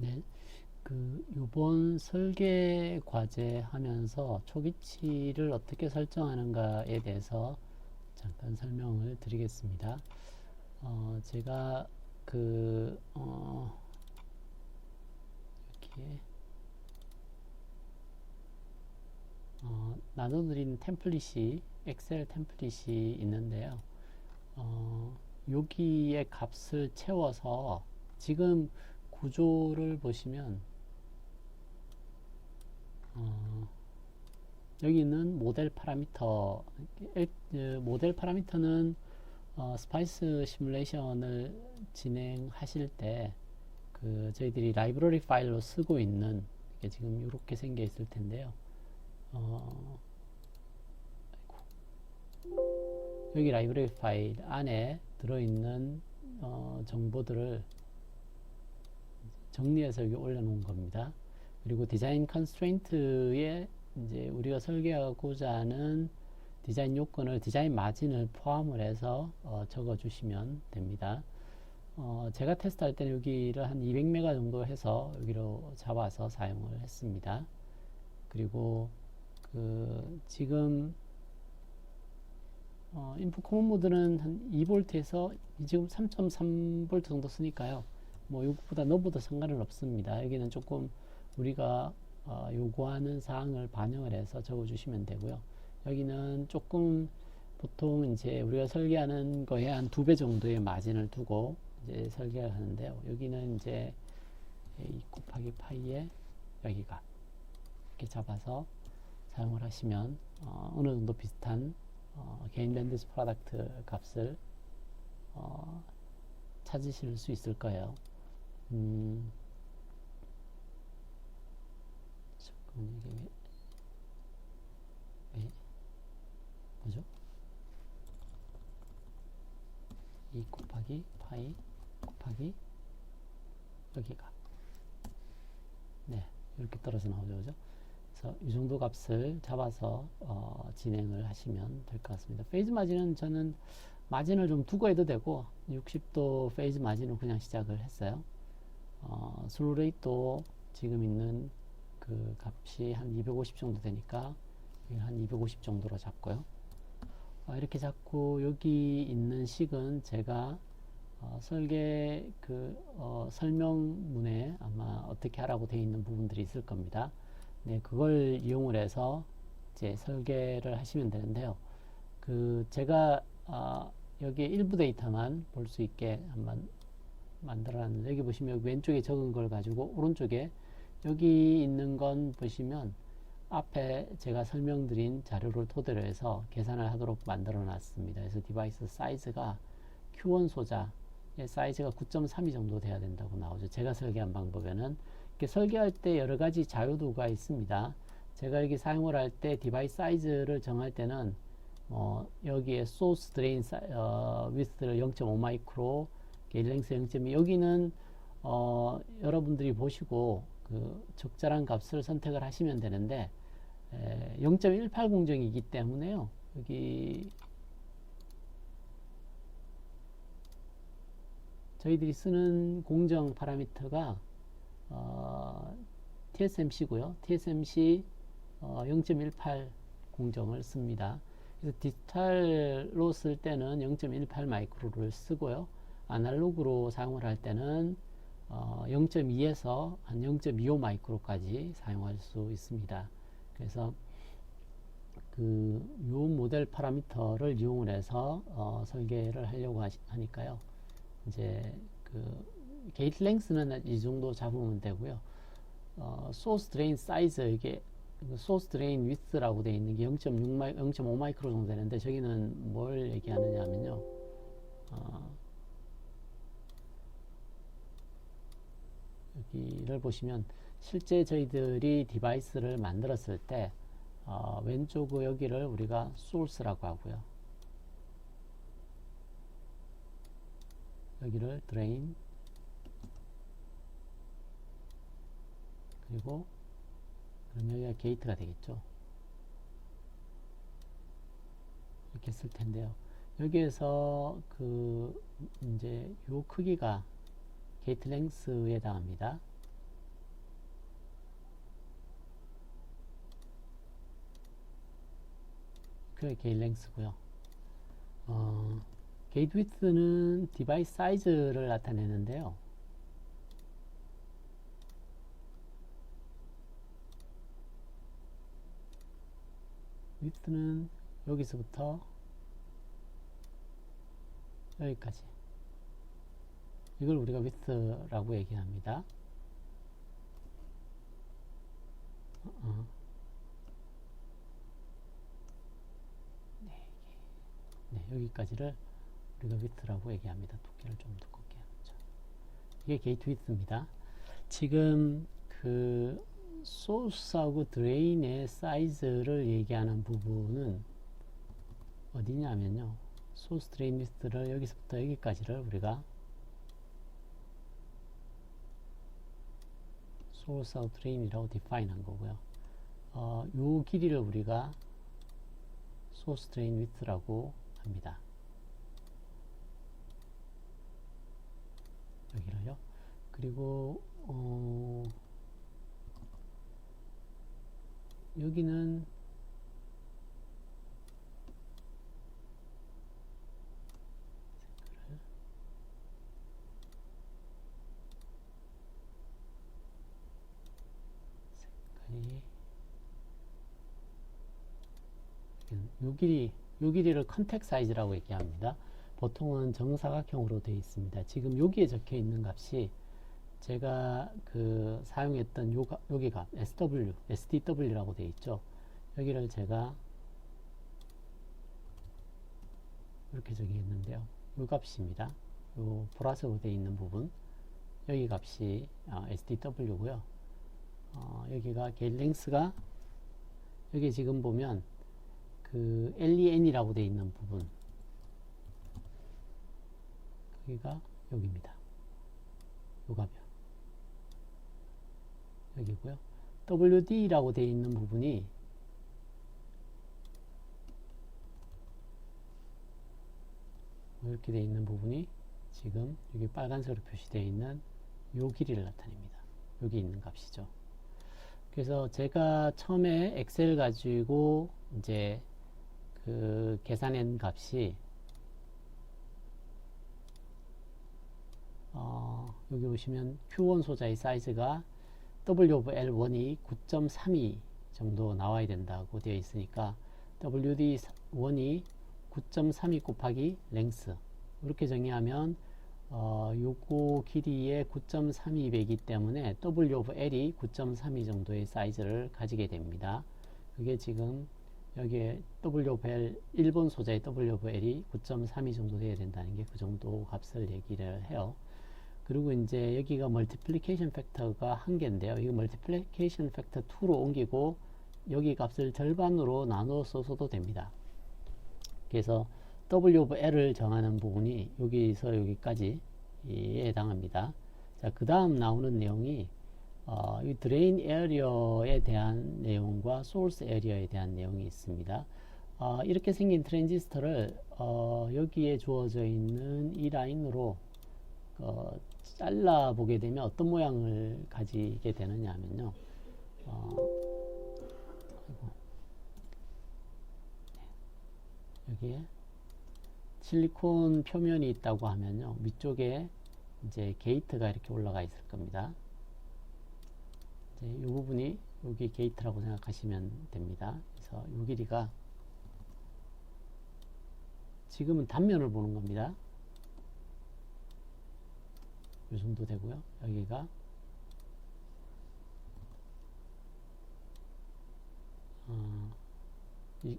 네, 요번 설계 과제 하면서 초기치를 어떻게 설정하는가에 대해서 잠깐 설명을 드리겠습니다. 제가 이렇게 나눠드린 템플릿이 엑셀 템플릿이 있는데요. 여기에 값을 채워서 지금 구조를 보시면 여기는 모델 파라미터. 모델 파라미터는 스파이스 시뮬레이션을 진행하실 때 저희들이 라이브러리 파일로 쓰고 있는 게 지금 이렇게 생겨 있을 텐데요. 여기 라이브러리 파일 안에 들어있는 정보들을 정리해서 여기 올려놓은 겁니다. 그리고 디자인 컨스트레인트에 이제 우리가 설계하고자 하는 디자인 요건을, 디자인 마진을 포함을 해서 적어 주시면 됩니다. 제가 테스트할 때는 여기를 한 200메가 정도 해서 여기로 잡아서 사용을 했습니다. 그리고 지금 인풋 코먼 모드는 한 2V에서 지금 3.3V 정도 쓰니까요. 뭐 이것보다 너보다 상관은 없습니다. 여기는 조금 우리가 요구하는 사항을 반영을 해서 적어 주시면 되고요. 여기는 조금 보통 이제 우리가 설계하는 거에 한 2배 정도의 마진을 두고 이제 설계를 하는데요. 여기는 이제 A 곱하기 파이에 여기가 이렇게 잡아서 사용을 하시면 어느 정도 비슷한 개인 랜드스 프로덕트 값을 찾으실 수 있을 거예요. 잠깐만, 이게 왜 뭐죠? 2 곱하기 파이 곱하기 여기가, 네, 이렇게 떨어져 나오죠, 그죠? 그래서 이 정도 값을 잡아서 진행을 하시면 될 것 같습니다. 페이즈 마진은 저는 마진을 좀 두고 해도 되고 60도 페이즈 마진으로 그냥 시작을 했어요. 슬로우 레이트도 지금 있는 그 값이 한 250 정도 되니까 한 250 정도로 잡고요. 이렇게 잡고 여기 있는 식은 제가 설계 설명문에 아마 어떻게 하라고 되어 있는 부분들이 있을 겁니다. 네, 그걸 이용을 해서 이제 설계를 하시면 되는데요. 제가 여기 일부 데이터만 볼 수 있게 한번 만들어놨는데, 여기 보시면 여기 왼쪽에 적은 걸 가지고 오른쪽에 여기 있는 건 보시면 앞에 제가 설명드린 자료를 토대로 해서 계산을 하도록 만들어 놨습니다. 그래서 디바이스 사이즈가 Q1 소자의 사이즈가 9.32 정도 돼야 된다고 나오죠. 제가 설계한 방법에는 이렇게 설계할 때 여러 가지 자유도가 있습니다. 제가 여기 사용을 할 때 디바이스 사이즈를 정할 때는 여기에 소스 드레인 위스를 0.5 마이크로, 게일 랭스 0.2, 여기는 여러분들이 보시고 적절한 값을 선택을 하시면 되는데 0.18 공정이기 때문에요. 여기 저희들이 쓰는 공정 파라미터가 TSMC고요. TSMC 0.18 공정을 씁니다. 그래서 디지털로 쓸 때는 0.18 마이크로를 쓰고요. 아날로그로 사용을 할 때는 0.2에서 한 0.25 마이크로까지 사용할 수 있습니다. 그래서 요 모델 파라미터를 이용을 해서 설계를 하려고 하니까요. 이제 게이트 랭스는 이 정도 잡으면 되고요. 소스 드레인 사이즈, 이게 소스 드레인 위스라고 되어 있는 게 0.5 마이크로 정도 되는데, 저기는 뭘 얘기하느냐 하면요. 여기를 보시면 실제 저희들이 디바이스를 만들었을 때 왼쪽 여기를 우리가 소스라고 하고요. 여기를 드레인, 그리고 그럼 여기가 게이트가 되겠죠. 이렇게 쓸 텐데요. 여기에서 이제 요 크기가 게이트 랭스에 해당합니다. 목표의 게인 랭스고요. 게이트 위드는 디바이스 사이즈를 나타내는데요. 위드는 여기서부터 여기까지, 이걸 우리가 위드라고 얘기합니다. 네, 여기까지를 우리가 위드라고 얘기합니다. 두께를 좀 두껍게 하죠. 이게 게이트 위드입니다. 지금 그 소스하고 드레인의 사이즈를 얘기하는 부분은 어디냐면요, 소스 드레인 위드를 여기서부터 여기까지를 우리가 소스하고 드레인이라고 디파인 한 거고요. 요 길이를 우리가 소스 드레인 위드라고 합니다. 여기를요. 그리고 여기는 요 길이를 컨택 사이즈라고 얘기합니다. 보통은 정사각형으로 되어 있습니다. 지금 여기에 적혀 있는 값이 제가 그 사용했던 여기 값 SDW라고 되어 있죠. 여기를 제가 이렇게 정의했는데요. 요 값입니다. 요 보라색으로 되어 있는 부분, 여기 값이 SDW고요. 여기가 게인 랭스가, 여기 지금 보면 그 LEN이라고 되어 있는 부분, 여기가 여기입니다. 요 값이요. 여기고요. WD라고 되어 있는 부분이 이렇게 되어 있는 부분이 지금 여기 빨간색으로 표시되어 있는 요 길이를 나타냅니다. 여기 있는 값이죠. 그래서 제가 처음에 엑셀 가지고 이제 그 계산한 값이 여기 보시면 Q1 소자의 사이즈가 W of L1이 9.32 정도 나와야 된다고 되어 있으니까 WD1이 9.32 곱하기 랭스, 이렇게 정의하면 요거 길이의 9.32배이기 때문에 W of L이 9.32 정도의 사이즈를 가지게 됩니다. 그게 지금 여기에 W of L, 1번 소자의 W of L이 9.32 정도 돼야 된다는 게 그 정도 값을 얘기를 해요. 그리고 이제 여기가 멀티플리케이션 팩터가 1개인데요. 이거 멀티플리케이션 팩터 2로 옮기고 여기 값을 절반으로 나누어 써도 됩니다. 그래서 W of L을 정하는 부분이 여기서 여기까지에 해당합니다. 자, 그 다음 나오는 내용이 이 드레인 에어리어에 대한 내용과 소스 에어리어에 대한 내용이 있습니다. 이렇게 생긴 트랜지스터를 여기에 주어져 있는 이 라인으로 잘라 보게 되면 어떤 모양을 가지게 되느냐 하면요, 여기에 실리콘 표면이 있다고 하면요, 위쪽에 이제 게이트가 이렇게 올라가 있을 겁니다. 이제 이 부분이 여기 게이트라고 생각하시면 됩니다. 그래서 이 길이가 지금은 단면을 보는 겁니다. 이 정도 되고요. 여기가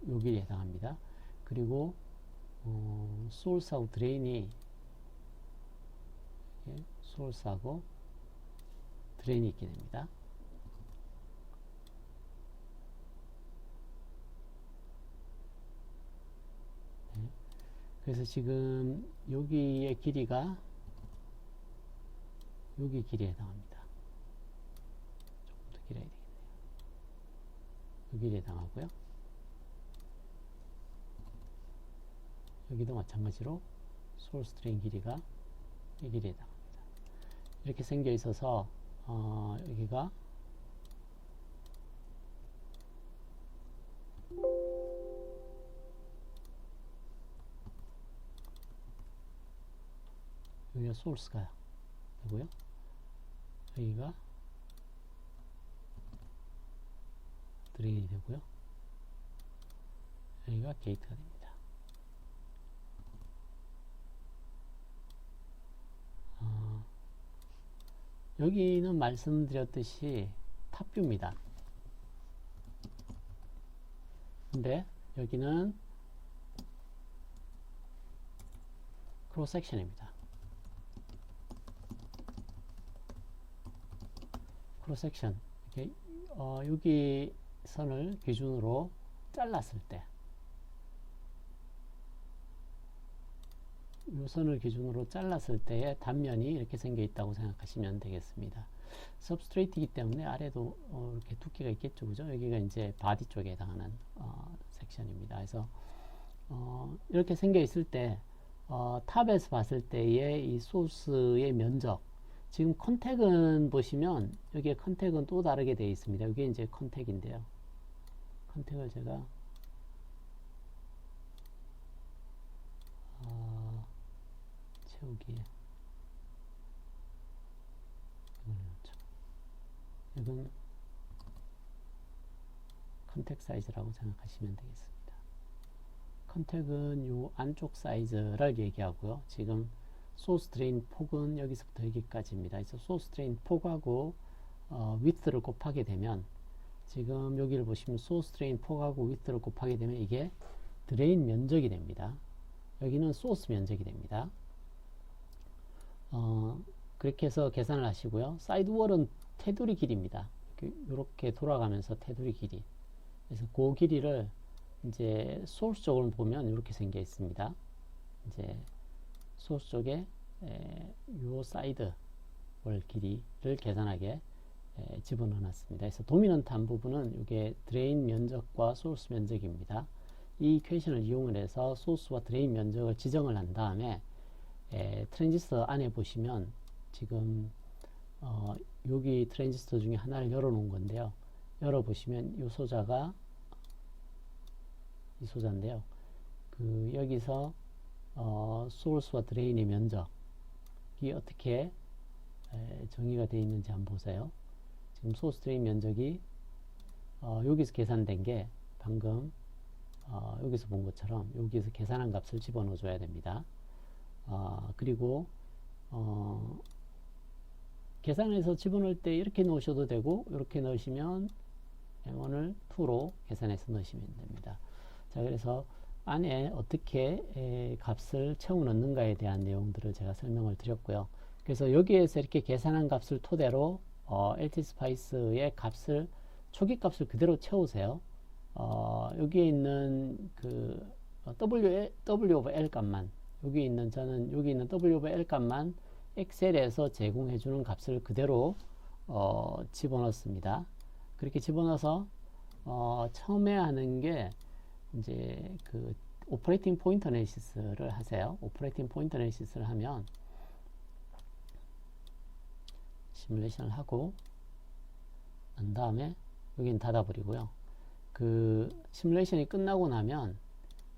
요 길이에 해당합니다. 그리고 소스하고 드레인이, 소스하고 드레인이 있게 됩니다. 네. 그래서 지금 여기의 길이가 여기 길이에 해당합니다. 조금 더 길어야 되겠네요. 이 길이에 해당하고요. 여기도 마찬가지로 소스 드레인 길이가 이 길이에 해당합니다. 이렇게 생겨 있어서 여기가 여기가 소스가 되고요. 여기가 드레인이 되고요. 여기가 게이트가 됩니다. 여기는 말씀드렸듯이 탑뷰입니다. 근데 여기는 크로스 섹션입니다. 크로스 섹션 여기 선을 기준으로 잘랐을 때 이 선을 기준으로 잘랐을 때의 단면이 이렇게 생겨 있다고 생각하시면 되겠습니다. substrate이기 때문에 아래도 이렇게 두께가 있겠죠, 그죠? 여기가 이제 바디 쪽에 해당하는 섹션입니다. 그래서 이렇게 생겨 있을 때 탑에서 봤을 때의 이 소스의 면적, 지금 컨택은 보시면 여기에 컨택은 또 다르게 되어 있습니다. 이게 이제 컨택인데요. 컨택을 제가 채우기에 이건 컨택 사이즈라고 생각하시면 되겠습니다. 컨택은 이 안쪽 사이즈를 얘기하고요. 지금 소스 드레인 폭은 여기서부터 여기까지입니다. 그래서 소스 드레인 폭하고 위드를 곱하게 되면, 지금 여기를 보시면 소스 드레인 폭하고 위드를 곱하게 되면 이게 드레인 면적이 됩니다. 여기는 소스 면적이 됩니다. 그렇게 해서 계산을 하시고요. 사이드 월은 테두리 길이입니다. 이렇게 돌아가면서 테두리 길이. 그래서 그 길이를 이제 소스 쪽을 보면 이렇게 생겨 있습니다. 이제 소스 쪽에 요 사이드 월 길이를 계산하게 집어넣어 놨습니다. 그래서 도미넌트한 부분은 이게 드레인 면적과 소스 면적입니다. 이 이퀘이션을 이용을 해서 소스와 드레인 면적을 지정을 한 다음에 트랜지스터 안에 보시면 지금 여기 트랜지스터 중에 하나를 열어 놓은 건데요. 열어 보시면 이 소자가 이 소자인데요. 여기서 소스와 드레인의 면적이 어떻게 정의가 되어 있는지 한번 보세요. 지금 소스 드레인 면적이 여기서 계산된 게 방금 여기서 본 것처럼 여기서 계산한 값을 집어넣어 줘야 됩니다. 그리고 계산해서 집어넣을 때 이렇게 넣으셔도 되고, 이렇게 넣으시면 M1을 2로 계산해서 넣으시면 됩니다. 자, 그래서 안에 어떻게 값을 채워 넣는가에 대한 내용들을 제가 설명을 드렸고요. 그래서 여기에서 이렇게 계산한 값을 토대로 LTSPICE의 값을, 초기 값을 그대로 채우세요. 여기에 있는 그 W over L 값만, 여기 있는 W over L 값만 엑셀에서 제공해주는 값을 그대로 집어넣습니다. 그렇게 집어넣어서 처음에 하는 게 이제 그 오퍼레이팅 포인트 애널리시스를 하세요. 오퍼레이팅 포인트 애널리시스를 하면 시뮬레이션을 하고 난 다음에 여기는 닫아버리고요. 그 시뮬레이션이 끝나고 나면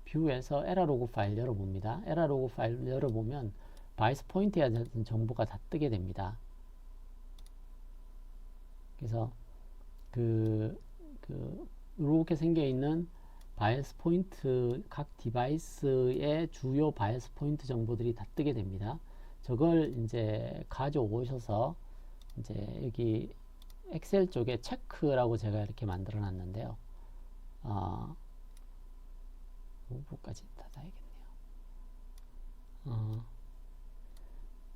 뷰에서 에러로그 파일 열어봅니다. 에러로그 파일 열어보면 바이스 포인트에 대한 정보가 다 뜨게 됩니다. 그래서 이렇게 생겨 있는 바이스 포인트, 각 디바이스의 주요 바이스 포인트 정보들이 다 뜨게 됩니다. 저걸 이제 가져오셔서 이제 여기 엑셀 쪽에 체크라고 제가 이렇게 만들어 놨는데요. 부분까지 닫아야겠네요.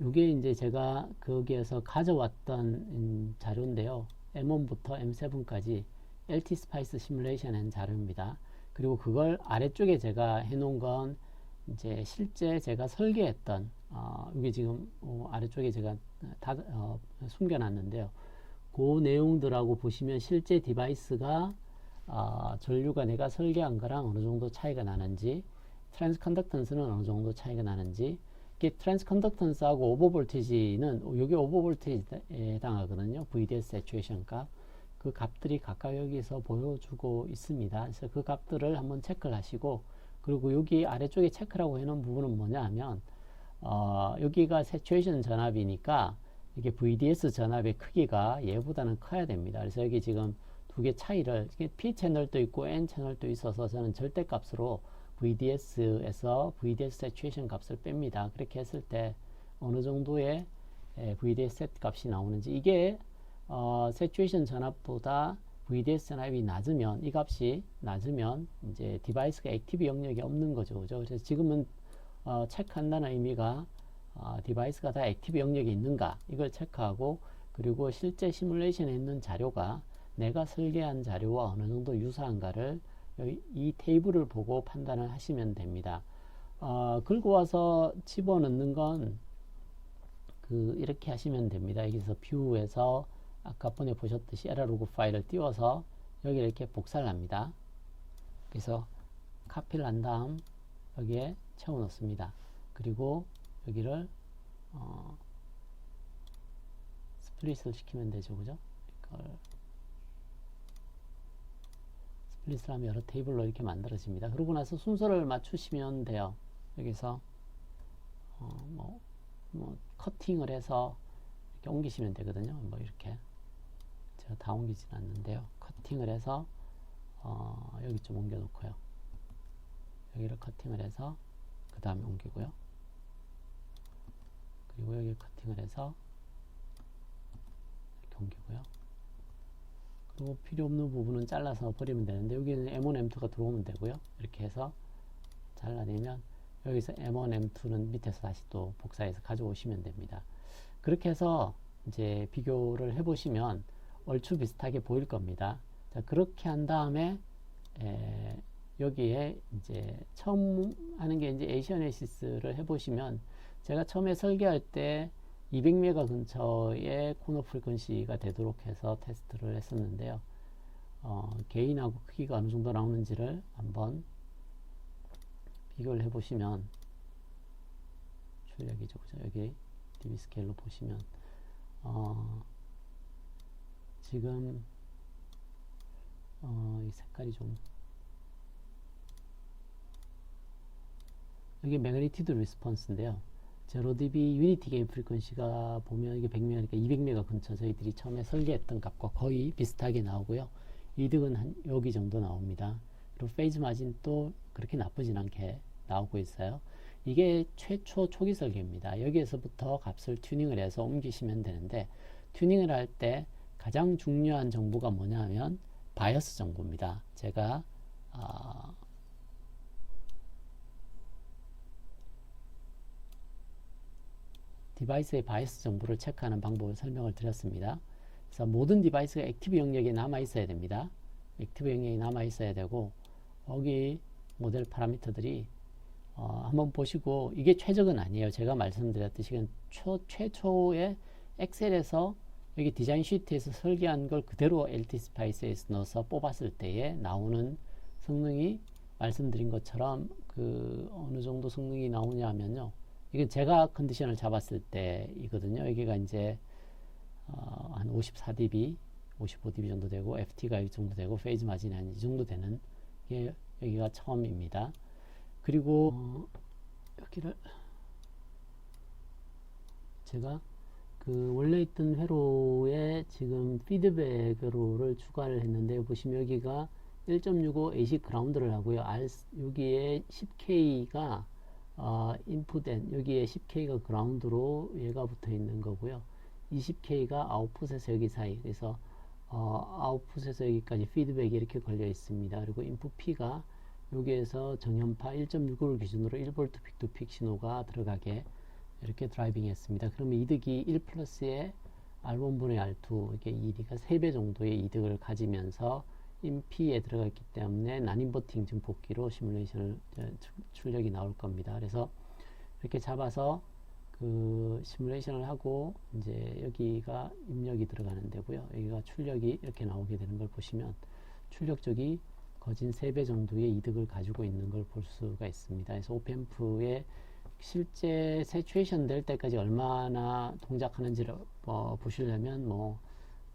이게 이제 제가 거기에서 가져왔던 자료인데요. M1부터 M7까지 LTSPICE 시뮬레이션 한 자료입니다. 그리고 그걸 아래쪽에 제가 해놓은 건 이제 실제 제가 설계했던 이게 지금 아래쪽에 제가 다 숨겨놨는데요. 그 내용들하고 보시면 실제 디바이스가 전류가 내가 설계한 거랑 어느 정도 차이가 나는지, 트랜스 컨덕턴스는 어느 정도 차이가 나는지, 이게 트랜스 컨덕턴스하고 오버볼테이지는 여기 오버볼테이지에 해당하거든요. VDS 세츄에이션 값. 그 값들이 각각 여기서 보여주고 있습니다. 그래서 그 값들을 한번 체크를 하시고, 그리고 여기 아래쪽에 체크라고 해놓은 부분은 뭐냐 하면 여기가 새추에이션 전압이니까 이게 VDS 전압의 크기가 얘보다는 커야 됩니다. 그래서 여기 지금 두 개 차이를, P 채널도 있고 N 채널도 있어서 저는 절대값으로 VDS에서 VDS 새추에이션 값을 뺍니다. 그렇게 했을 때 어느 정도의 VDS 셋 값이 나오는지, 이게 새추에이션 전압보다 VDS 전압이 낮으면, 이 값이 낮으면 이제 디바이스가 액티브 영역이 없는 거죠. 그죠? 그래서 지금은 체크한다는 의미가 디바이스가 다 액티브 영역이 있는가 이걸 체크하고, 그리고 실제 시뮬레이션에 있는 자료가 내가 설계한 자료와 어느 정도 유사한가를 이 테이블을 보고 판단을 하시면 됩니다. 긁고 와서 집어넣는 건 이렇게 하시면 됩니다. 여기서 뷰에서 아까 번에 보셨듯이 에러로그 파일을 띄워서 여기 이렇게 복사를 합니다. 그래서 카피를 한 다음 여기에 채워 넣습니다. 그리고 여기를 스플릿을 시키면 되죠. 그죠? 이걸 스플릿을 하면 여러 테이블로 이렇게 만들어집니다. 그러고 나서 순서를 맞추시면 돼요. 여기서 커팅을 해서 이렇게 옮기시면 되거든요. 뭐 이렇게 제가 다 옮기진 않는데요. 커팅을 해서 여기 좀 옮겨 놓고요. 여기를 커팅을 해서 그 다음에 옮기고요. 그리고 여기 커팅을 해서 이렇게 옮기고요. 그리고 필요 없는 부분은 잘라서 버리면 되는데, 여기는 M1, M2가 들어오면 되고요. 이렇게 해서 잘라내면 여기서 M1, M2는 밑에서 다시 또 복사해서 가져오시면 됩니다. 그렇게 해서 이제 비교를 해보시면 얼추 비슷하게 보일 겁니다. 자, 그렇게 한 다음에 여기에 이제 처음 하는 게 이제 에이시아네시스를 해보시면, 제가 처음에 설계할 때 200메가 근처의 코너 프리퀀시가 되도록 해서 테스트를 했었는데요. 게인하고 크기가 어느 정도 나오는지를 한번 비교를 해보시면, 출력이죠. 그죠? 여기 DB 스케일로 보시면, 지금, 이 색깔이 좀, 여기 매그니티드 리스폰스인데요. 0dB 유니티 게인 프리퀀시가 보면 이게 100메가니까 200메가 근처 저희들이 처음에 설계했던 값과 거의 비슷하게 나오고요. 이득은 한 여기 정도 나옵니다. 그리고 페이즈 마진도 그렇게 나쁘진 않게 나오고 있어요. 이게 최초 초기 설계입니다. 여기에서부터 값을 튜닝을 해서 옮기시면 되는데, 튜닝을 할 때 가장 중요한 정보가 뭐냐 하면 바이어스 정보입니다. 제가 디바이스의 바이어스 정보를 체크하는 방법을 설명을 드렸습니다. 그래서 모든 디바이스가 액티브 영역에 남아 있어야 됩니다. 액티브 영역에 남아 있어야 되고, 여기 모델 파라미터들이 한번 보시고, 이게 최적은 아니에요. 제가 말씀드렸듯이 최초의 엑셀에서 여기 디자인 시트에서 설계한 걸 그대로 LTSpice에서 넣어서 뽑았을 때에 나오는 성능이 말씀드린 것처럼 어느 정도 성능이 나오냐 하면요, 이게 제가 컨디션을 잡았을 때이거든요. 여기가 이제 한 54dB, 55dB 정도 되고, FT가 이 정도 되고, 페이즈 마진이 한 이 정도 되는 게 여기가 처음입니다. 그리고 여기를 제가 원래 있던 회로에 지금 피드백 회로를 추가를 했는데, 보시면 여기가 1.65 AC 그라운드를 하고요. 여기에 10K가 인풋엔, 여기에 10K가 그라운드로 얘가 붙어 있는 거고요. 20K가 아웃풋에서 여기 사이, 그래서 아웃풋에서 여기까지 피드백이 이렇게 걸려 있습니다. 그리고 인풋 P가 여기에서 정연파 1.65를 기준으로 1V 픽 투 픽 신호가 들어가게 이렇게 드라이빙 했습니다. 그러면 이득이 1 플러스의 R1분의 R2, 이게 이득가 3배 정도의 이득을 가지면서 인피에 들어갔기 때문에 난인버팅 증폭기로 시뮬레이션을 출력이 나올 겁니다. 그래서 이렇게 잡아서 시뮬레이션을 하고, 이제 여기가 입력이 들어가는 데고요. 여기가 출력이 이렇게 나오게 되는 걸 보시면, 출력적이 거진 3배 정도의 이득을 가지고 있는 걸 볼 수가 있습니다. 그래서 오펜프의 실제 새추에이션 될 때까지 얼마나 동작하는지를 보시려면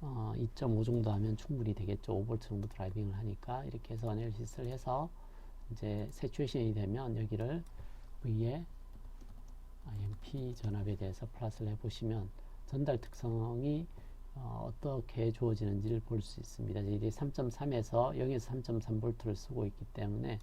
2.5 정도 하면 충분히 되겠죠. 5V 정도 드라이빙을 하니까. 이렇게 해서 애널리시스를 해서 이제 새추에이션이 되면 여기를 위에 IMP 전압에 대해서 플러스를 해보시면 전달 특성이 어떻게 주어지는지를 볼 수 있습니다. 이게 3.3에서 0에서 3.3V를 쓰고 있기 때문에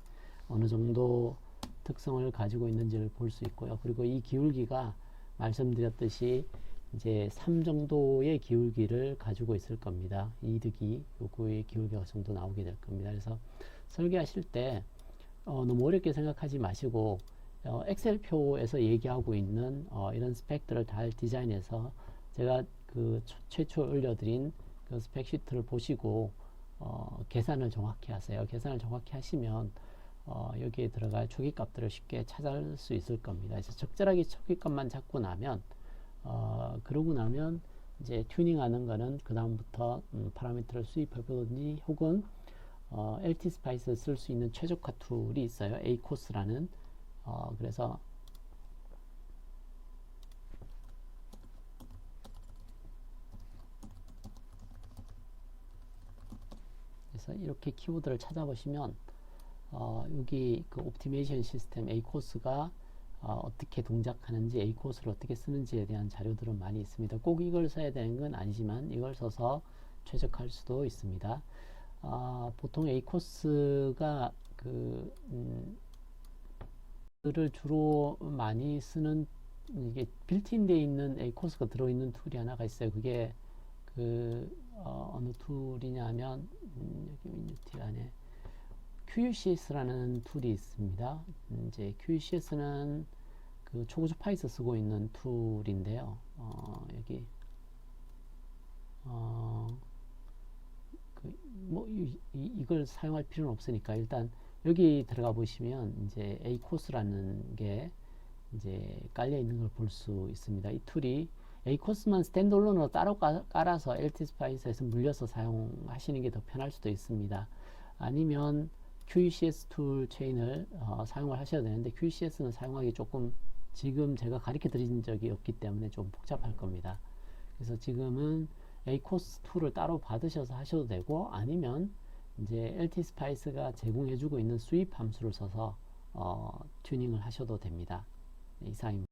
어느 정도 특성을 가지고 있는지를 볼 수 있고요. 그리고 이 기울기가 말씀드렸듯이 이제 3 정도의 기울기를 가지고 있을 겁니다. 이득이 요구의 기울기가 정도 나오게 될 겁니다. 그래서 설계하실 때 너무 어렵게 생각하지 마시고 엑셀표에서 얘기하고 있는 이런 스펙들을 잘 디자인해서 제가 그 최초 올려드린 그 스펙 시트를 보시고 계산을 정확히 하세요. 계산을 정확히 하시면 여기에 들어갈 초기값들을 쉽게 찾을 수 있을 겁니다. 그래서 적절하게 초기값만 잡고 나면 그러고 나면 이제 튜닝하는 거는 그 다음부터 파라미터를 수입해 보든지 혹은 LT 스파이스 쓸 수 있는 최적화 툴이 있어요. ACOS라는 그래서 이렇게 키워드를 찾아보시면 여기 그 옵티메이션 시스템 ACOS가 어떻게 동작하는지 ACOS를 어떻게 쓰는지에 대한 자료들은 많이 있습니다. 꼭 이걸 써야 되는 건 아니지만 이걸 써서 최적화할 수도 있습니다. 보통 ACOS가 를 주로 많이 쓰는 이게 빌트인 되어 있는 ACOS가 들어있는 툴이 하나가 있어요. 그게 어느 툴이냐면 여기 위니티 안에 QUCS라는 툴이 있습니다. 이제 QUCS는 그 초고속 파이스 쓰고 있는 툴인데요. 여기 이걸 사용할 필요는 없으니까 일단 여기 들어가 보시면 이제 ACOS라는 게 이제 깔려 있는 걸 볼 수 있습니다. 이 툴이 ACOS만 스탠드얼론으로 따로 깔아서 LT 스파이스에서 물려서 사용하시는 게 더 편할 수도 있습니다. 아니면 QECS 툴 체인을 사용을 하셔야 되는데 QECS는 사용하기 조금 지금 제가 가르쳐 드린 적이 없기 때문에 좀 복잡할 겁니다. 그래서 지금은 ACOS 툴을 따로 받으셔서 하셔도 되고 아니면 이제 LT 스파이스가 제공해주고 있는 수입 함수를 써서 튜닝을 하셔도 됩니다. 이상입니다.